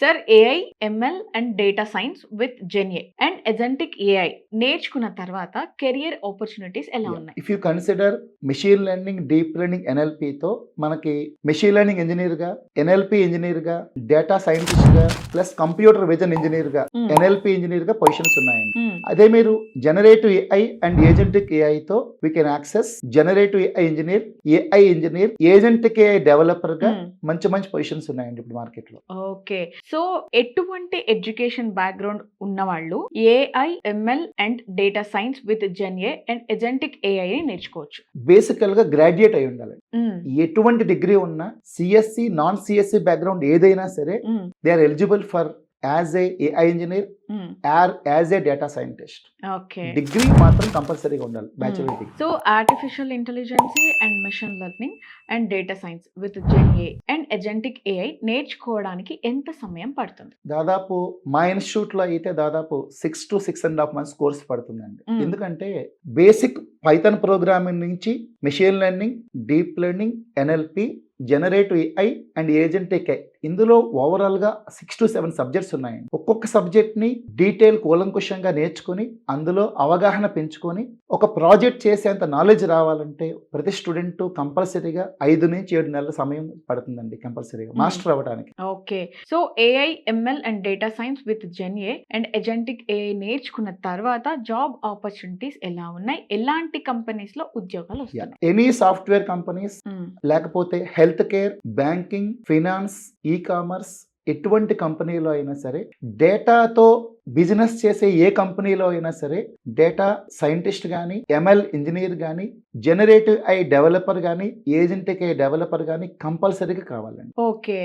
Sir AI, ML and data science with GenAI and agentic AI నేర్చుకున్న తర్వాత career opportunities ఎలా ఉన్నాయి? If you consider machine learning, deep learning, ఎన్ఎల్పితో మనకి machine learning engineer గా, NLP engineer గా, data scientist గా, ప్లస్ కంప్యూటర్ విజన్ ఇంజనీర్ గా, ఎన్ఎల్పి ఇంజనీర్ గా పొజిషన్స్ ఉన్నాయండి. అదే మీరు generative AI and agentic AI తో we can access generative AI engineer, agentic AI developer గా మంచి మంచి పొజిషన్స్ ఉన్నాయండి ఇప్పుడు మార్కెట్ లో. ఓకే. సో ఎటువంటి ఎడ్యుకేషన్ బ్యాక్‌గ్రౌండ్ ఉన్నవాళ్ళు AI, ML and data science with GenAI and agentic ఏఐని నేర్చుకోవచ్చు? బేసికల్ గా గ్రాడ్యుయేట్ అయి ఉండాలి. హ్మ్. ఎటువంటి డిగ్రీ ఉన్నా, సిఎస్సి, నాన్ సిఎస్సి బ్యాక్గ్రౌండ్ ఏదైనా సరే, hmm. They are eligible for as a AI engineer hmm. Or as a data scientist. Okay. Degree మాత్రం కంపల్సరీగా ఉండాలి, bachelor degree. So artificial intelligence and machine learning and data science with GenAI and agentic AI నేర్చుకోవడానికి ఎంత సమయం పడుతుంది? దాదాపు మా institute లో అయితే దాదాపు 6 to 6.5 months కోర్స్ పడుతుందండి. ఎందుకంటే బేసిక్ పైథాన్ ప్రోగ్రామింగ్ నుంచి machine learning, deep learning, NLP, generative AI and agentic AI, ఇందులో ఓవరాల్ గా 6 to 7 సబ్జెక్ట్స్ ఉన్నాయండి. ఒక్కొక్క సబ్జెక్ట్ ని డీటెయిల్ కూలంకుషంగా నేర్చుకుని అందులో అవగాహన పెంచుకొని ఒక ప్రాజెక్ట్ చేసేంత నాలెడ్జ్ రావాలంటే ప్రతి స్టూడెంట్ కంపల్సరీగా 5 నుంచి 7 నెలల సమయం పడుతుందండి కంపల్సరీగా మాస్టర్ అవ్వడానికి. Okay. So AI, ML and data science with GenAI and agentic AI నేర్చుకున్న తర్వాత జాబ్ ఆపర్చునిటీస్ ఎలా ఉన్నాయి? ఎలాంటి కంపెనీస్ లో ఉద్యోగాలు వస్తున్నాయి? ఎనీ సాఫ్ట్వేర్ కంపెనీస్, లేకపోతే health care, banking, finance, e commerce, ఎటువంటి కంపెనీలో అయినా సరే డేటాతో బిజినెస్ చేసే ఏ కంపెనీలో అయినా సరే డేటా సైంటిస్ట్ కానీ, ఎంఎల్ ఇంజనీర్ కానీ, జనరేటివ్ ఐ డెవలపర్ కానీ, ఏజెంటిక్ ఐ డెవలపర్ కానీ కంపల్సరీగా కావాలండి. ఓకే.